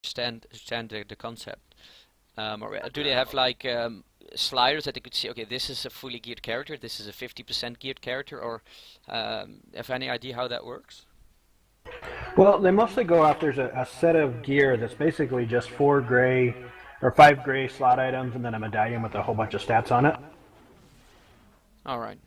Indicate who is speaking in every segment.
Speaker 1: understand the concept. Or do they have like sliders that they could see? Okay, this is a fully geared character. This is a 50% geared character, or have any idea how that works?
Speaker 2: Well, they mostly go after a set of gear that's basically just 4 gray or 5 gray slot items and then a medallion with a whole bunch of stats on it.
Speaker 1: All right.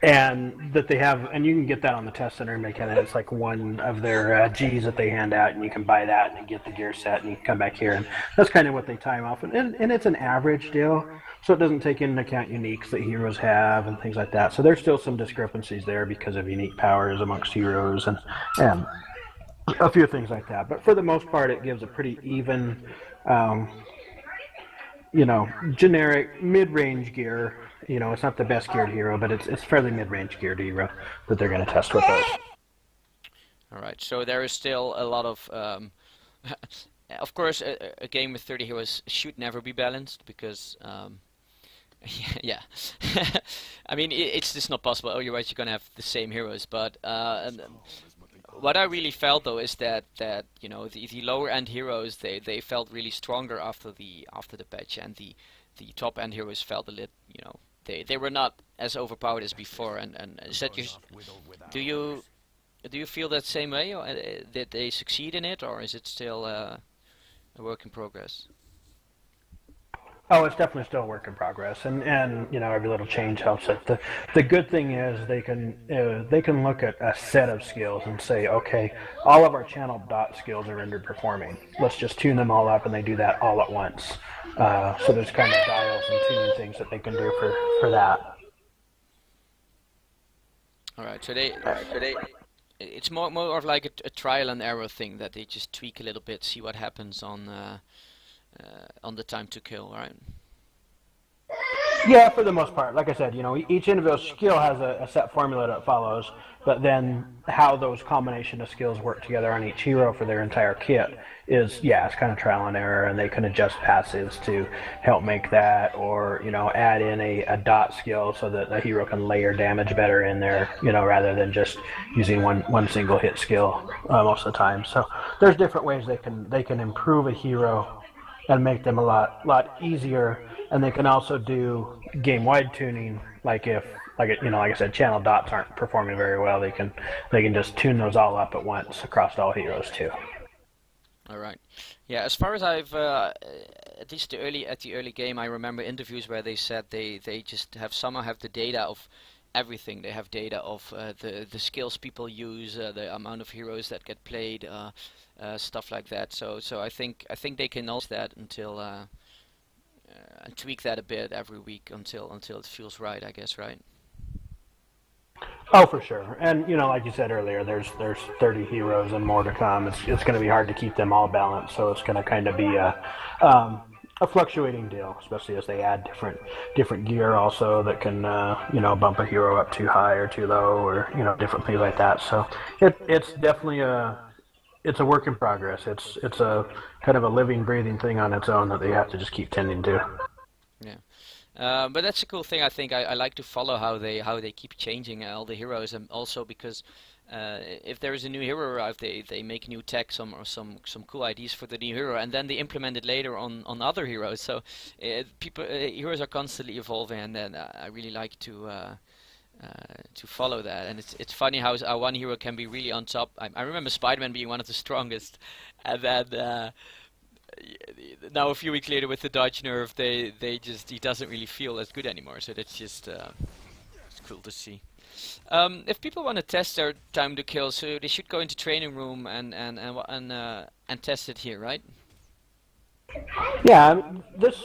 Speaker 2: And that they have, and you can get that on the test center and make it. It's like one of their G's that they hand out, and you can buy that and get the gear set, and you can come back here, and that's kind of what they time off. And it's an average deal, so it doesn't take into account uniques that heroes have and things like that. So there's still some discrepancies there because of unique powers amongst heroes and a few things like that. But for the most part, it gives a pretty even, um, generic mid-range gear. It's not the best geared hero, but it's fairly mid-range geared hero that they're going to test with us.
Speaker 1: All right. So there is still a lot of, of course, a game with 30 heroes should never be balanced because, yeah. I mean, it's just not possible. Otherwise, you're gonna have the same heroes. But what I really felt though is that the lower end heroes they felt really stronger after the patch, and the top end heroes felt a little they were not as overpowered as before. And is that do you do you feel that same way, or did they succeed in it, or is it still a work in progress?
Speaker 2: Oh, it's definitely still a work in progress, and every little change helps it. The good thing is they can look at a set of skills and say, okay, all of our channel dot skills are rendered performing. Let's just tune them all up, and they do that all at once. So there's kind of dials and tuning things that they can do for that.
Speaker 1: All right, so they it's more of like a trial and error thing that they just tweak a little bit, see what happens on the time to kill, right?
Speaker 2: Yeah, for the most part. Like I said, each individual skill has a set formula that it follows, but then how those combination of skills work together on each hero for their entire kit is, yeah, it's kind of trial and error, and they can adjust passives to help make that, or, add in a dot skill so that the hero can layer damage better in there, rather than just using one single hit skill most of the time. So there's different ways they can improve a hero and make them a lot easier. And they can also do game-wide tuning, like like I said, channel dots aren't performing very well. They can just tune those all up at once across all heroes too.
Speaker 1: All right. Yeah, as far as I've at least at the early game, I remember interviews where they said they just somehow have the data of everything. They have data of the skills people use, the amount of heroes that get played, stuff like that. So I think they can also that until and tweak that a bit every week until it feels right, I guess, right?
Speaker 2: Oh, for sure. And like you said earlier, there's 30 heroes and more to come. It's going to be hard to keep them all balanced, so it's going to kind of be a fluctuating deal, especially as they add different gear also that can bump a hero up too high or too low, or different things like that. So it's definitely a work in progress. It's a kind of a living, breathing thing on its own that they have to just keep tending to.
Speaker 1: Yeah. But that's a cool thing. I think I like to follow how they keep changing all the heroes, and also because if there is a new hero arrived, they make new tech, some cool ideas for the new hero, and then they implement it later on other heroes. So heroes are constantly evolving, and then I really like to follow that. And it's funny how one hero can be really on top. I remember Spider-Man being one of the strongest, and then now a few weeks later with the Dodge nerf, he doesn't really feel as good anymore. So that's just it's cool to see. If people want to test their time to kill, so they should go into training room and test it here, right?
Speaker 2: Yeah, this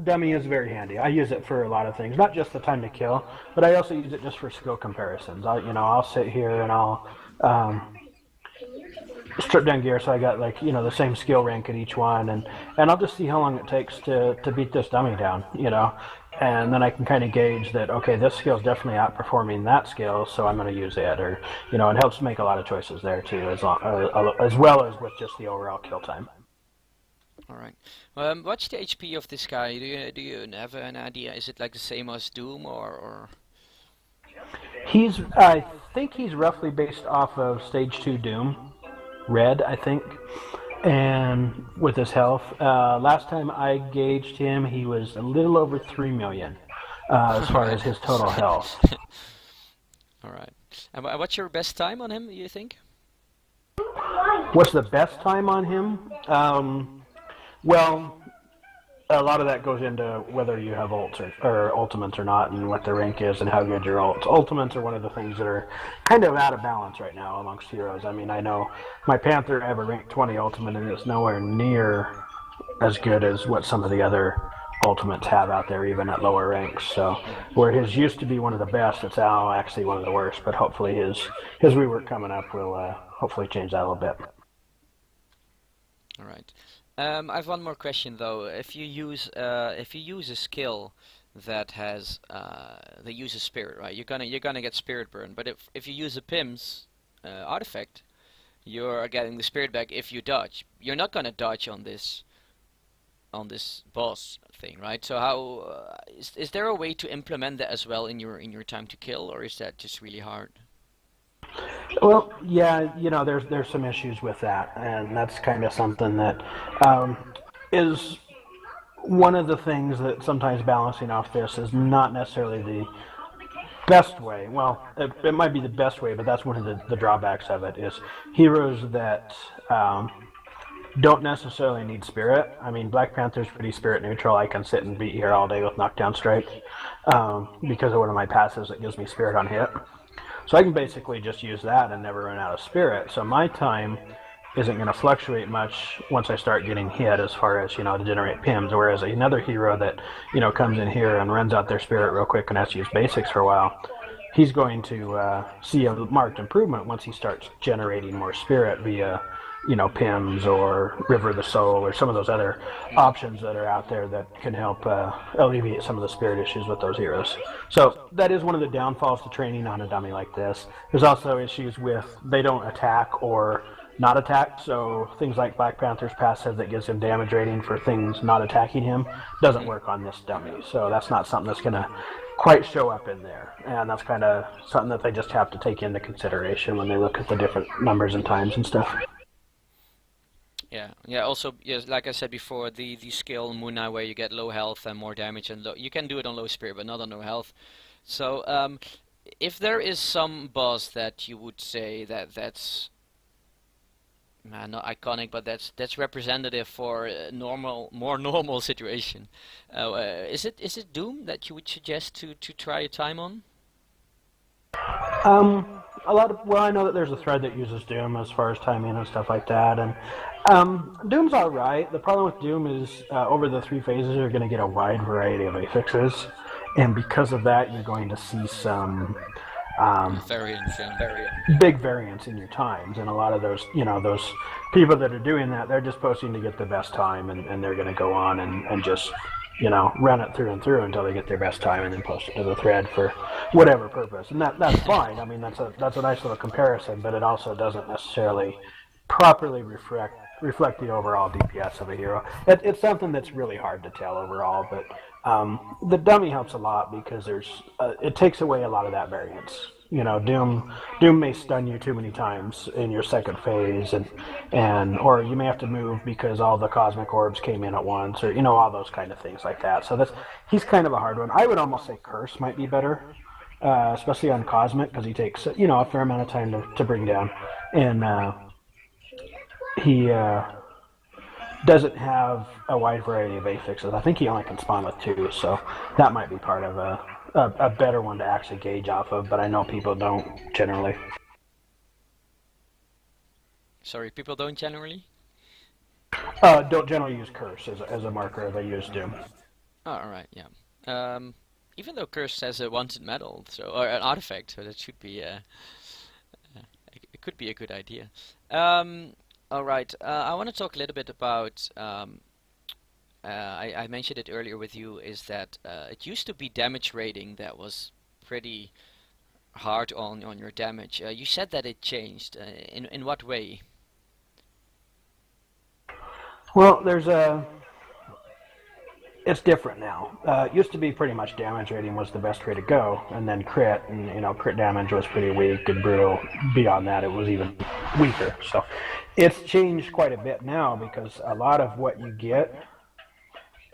Speaker 2: dummy is very handy. I use it for a lot of things, not just the time to kill, but I also use it just for skill comparisons. I'll sit here and I'll strip down gear, so I got the same skill rank at each one, and I'll just see how long it takes to beat this dummy down, and then I can kind of gauge that, okay, this skill is definitely outperforming that skill, so I'm going to use it, or it helps make a lot of choices there too, as well as with just the overall kill time.
Speaker 1: All right. What's the HP of this guy? Do you have an idea? Is it like the same as Doom or?
Speaker 2: I think he's roughly based off of Stage 2 Doom. red, I think, and with his health. Last time I gauged him, he was a little over 3 million as
Speaker 1: All
Speaker 2: far
Speaker 1: right.
Speaker 2: as his total health.
Speaker 1: All right. And what's your best time on him, you think?
Speaker 2: What's the best time on him? Well, a lot of that goes into whether you have ults or ultimates or not, and what the rank is and how good your ults. Ultimates are one of the things that are kind of out of balance right now amongst heroes. I mean, I know my Panther, I have a rank 20 ultimate, and it's nowhere near as good as what some of the other ultimates have out there, even at lower ranks. So where his used to be one of the best, it's now actually one of the worst. But hopefully his rework coming up will hopefully change that a little bit.
Speaker 1: All right. I have one more question though. If you use a skill that has that uses spirit, right? You're gonna get spirit burn. But if you use a PIM's artifact, you're getting the spirit back if you dodge. You're not gonna dodge on this boss thing, right? So how is there a way to implement that as well in your time to kill, or is that just really hard?
Speaker 2: Well, yeah, there's some issues with that, and that's kind of something that is one of the things that sometimes balancing off this is not necessarily the best way. Well, it might be the best way, but that's one of the drawbacks of it is heroes that don't necessarily need spirit. I mean, Black Panther's pretty spirit neutral. I can sit and beat here all day with knockdown strike because of one of my passives that gives me spirit on hit. So I can basically just use that and never run out of spirit. So my time isn't going to fluctuate much once I start getting hit as far as, to generate PIMs. Whereas another hero that, comes in here and runs out their spirit real quick and has to use basics for a while, he's going to see a marked improvement once he starts generating more spirit via, PIMs or River of the Soul or some of those other options that are out there that can help alleviate some of the spirit issues with those heroes. So that is one of the downfalls to training on a dummy like this. There's also issues with they don't attack or not attack, so things like Black Panther's passive that gives him damage rating for things not attacking him doesn't work on this dummy. So that's not something that's going to quite show up in there, and that's kind of something that they just have to take into consideration when they look at the different numbers and times and stuff.
Speaker 1: Yeah, yeah. Also, yes, like I said before, the skill Moon where you get low health and more damage, and you can do it on low spirit, but not on low health. So, if there is some boss that you would say that's not iconic, but that's representative for a more normal situation, is it Doom that you would suggest to try your time on?
Speaker 2: I know that there's a thread that uses Doom as far as timing and stuff like that, and Doom's alright. The problem with Doom is over the 3 phases you're going to get a wide variety of affixes, and because of that you're going to see some
Speaker 1: Variants, yeah.
Speaker 2: big variance in your times, and a lot of those, those people that are doing that, they're just posting to get the best time, and they're going to go on and just, run it through and through until they get their best time and then post it to the thread for whatever purpose. And that's fine. I mean, that's a nice little comparison, but it also doesn't necessarily properly reflect the overall DPS of a hero. It's something that's really hard to tell overall, but the dummy helps a lot because it takes away a lot of that variance. Doom may stun you too many times in your second phase, and or you may have to move because all the cosmic orbs came in at once, or all those kind of things like that. So he's kind of a hard one. I would almost say Curse might be better, especially on cosmic, because he takes a fair amount of time to bring down, and he doesn't have a wide variety of affixes. I think he only can spawn with 2, so that might be part of a better one to actually gauge off of, but I know people don't generally.
Speaker 1: Sorry, people don't generally?
Speaker 2: Don't generally use Curse as a marker. They use Doom.
Speaker 1: Oh, alright, yeah. Even though Curse has a wanted medal, or an artifact, so that should be it could be a good idea. Alright, I want to talk a little bit about I mentioned it earlier with you, is that it used to be damage rating that was pretty hard on your damage. You said that it changed. In what way?
Speaker 2: Well, it's different now. It used to be pretty much damage rating was the best way to go, and then crit, and crit damage was pretty weak and brutal. Beyond that, it was even weaker. So It's changed quite a bit now because a lot of what you get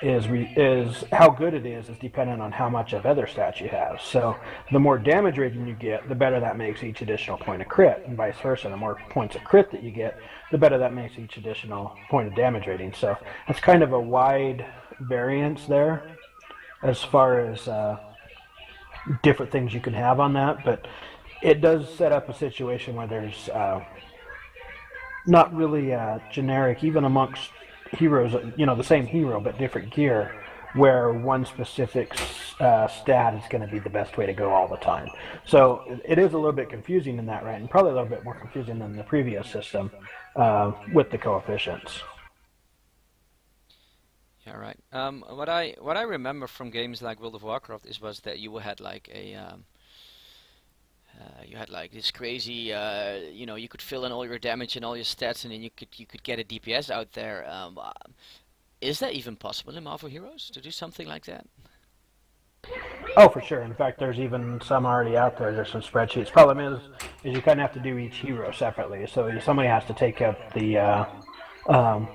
Speaker 2: is how good it is dependent on how much of other stats you have. So the more damage rating you get, the better that makes each additional point of crit, and vice versa. The more points of crit that you get, the better that makes each additional point of damage rating. So it's kind of a wide variance there as far as different things you can have on that, but it does set up a situation where there's not really generic, even amongst heroes, the same hero but different gear, where one specific stat is going to be the best way to go all the time. So it is a little bit confusing in that, right? And probably a little bit more confusing than the previous system with the coefficients.
Speaker 1: Yeah, right. What I remember from games like World of Warcraft was that you had like you had like this crazy, you could fill in all your damage and all your stats, and then you could get a DPS out there. Is that even possible in Marvel Heroes to do something like that?
Speaker 2: Oh, for sure. In fact, there's even some already out there. There's some spreadsheets. Problem is you kind of have to do each hero separately. So somebody has to take up um,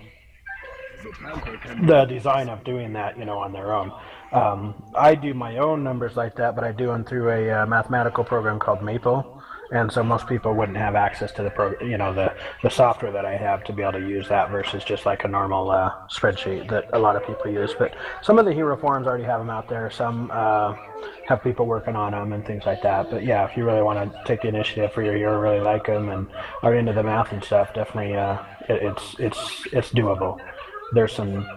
Speaker 2: the design of doing that, on their own. I do my own numbers like that, but I do them through a mathematical program called Maple, and so most people wouldn't have access to the software that I have to be able to use that versus just like a normal spreadsheet that a lot of people use. But some of the hero forums already have them out there. Some have people working on them and things like that. But yeah, if you really want to take the initiative for your hero, really like them and are into the math and stuff, definitely it's doable. There's some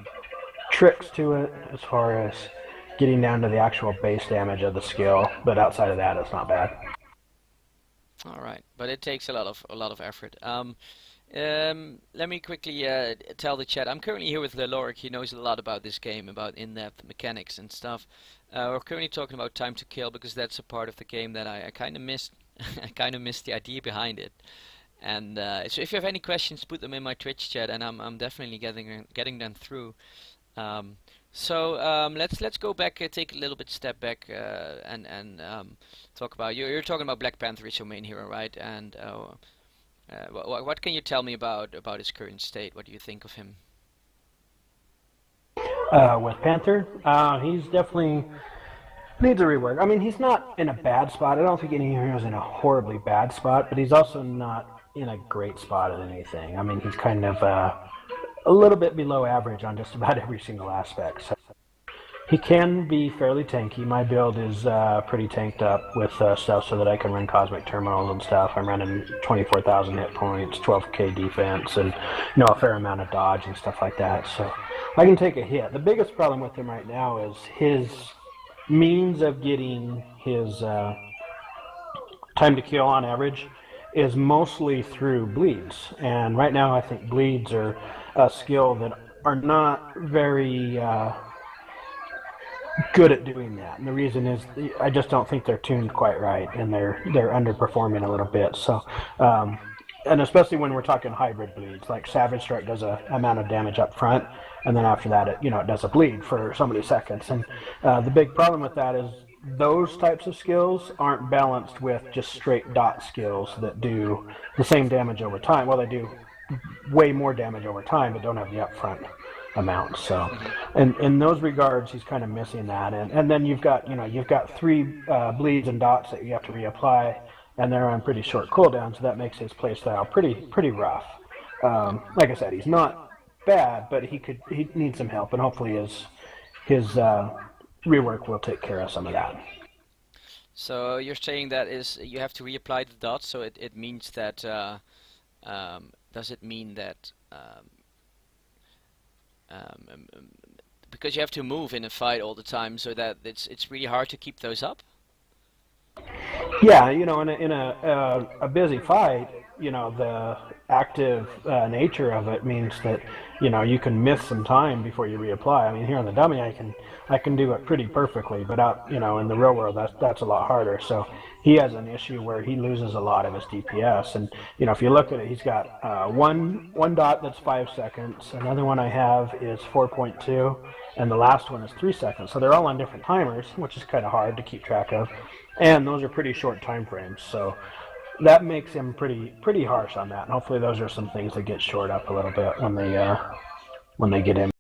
Speaker 2: tricks to it as far as getting down to the actual base damage of the skill, but outside of that, it's not bad.
Speaker 1: All right, but it takes a lot of effort. Let me quickly tell the chat. I'm currently here with Lorik. He knows a lot about this game, about in-depth mechanics and stuff. We're currently talking about time to kill because that's a part of the game that I kind of missed. I kind of missed the idea behind it. And so if you have any questions, put them in my Twitch chat, and I'm definitely getting them through. Let's go back, take a little bit step back, and talk about you're talking about Black Panther is your main hero, right? And what can you tell me about his current state? What do you think of him?
Speaker 2: With Panther, he's definitely needs a rework. I mean, he's not in a bad spot. I don't think any hero's in a horribly bad spot, but he's also not in a great spot at anything. I mean, he's kind of a little bit below average on just about every single aspect. So he can be fairly tanky. My build is pretty tanked up with stuff so that I can run Cosmic Terminals and stuff. I'm running 24,000 hit points, 12k defense, and a fair amount of dodge and stuff like that. So I can take a hit. The biggest problem with him right now is his means of getting his time to kill on average is mostly through bleeds. And right now I think bleeds are a skill that are not very good at doing that. And the reason is I just don't think they're tuned quite right, and they're underperforming a little bit. So and especially when we're talking hybrid bleeds, like Savage Strike does a amount of damage up front, and then after that it does a bleed for so many seconds. And the big problem with that is those types of skills aren't balanced with just straight dot skills that do the same damage over time. Well, they do way more damage over time, but don't have the upfront amount. So, and in those regards, he's kind of missing that. And then you've got 3 bleeds and dots that you have to reapply, and they're on pretty short cooldown, so that makes his playstyle pretty rough. Like I said, he's not bad, but he needs some help, and hopefully his rework will take care of some of that.
Speaker 1: So you're saying that is you have to reapply the dots, so it means that does it mean that because you have to move in a fight all the time, so that it's really hard to keep those up?
Speaker 2: Yeah, in a busy fight, the active nature of it means that you can miss some time before you reapply. I mean, here on the dummy, I can do it pretty perfectly, but out in the real world, that's a lot harder. So he has an issue where he loses a lot of his DPS, and if you look at it, he's got one dot that's 5 seconds, another one I have is 4.2, and the last one is 3 seconds. So they're all on different timers, which is kind of hard to keep track of, and those are pretty short time frames. So that makes him pretty harsh on that. And hopefully those are some things that get shored up a little bit when they get him.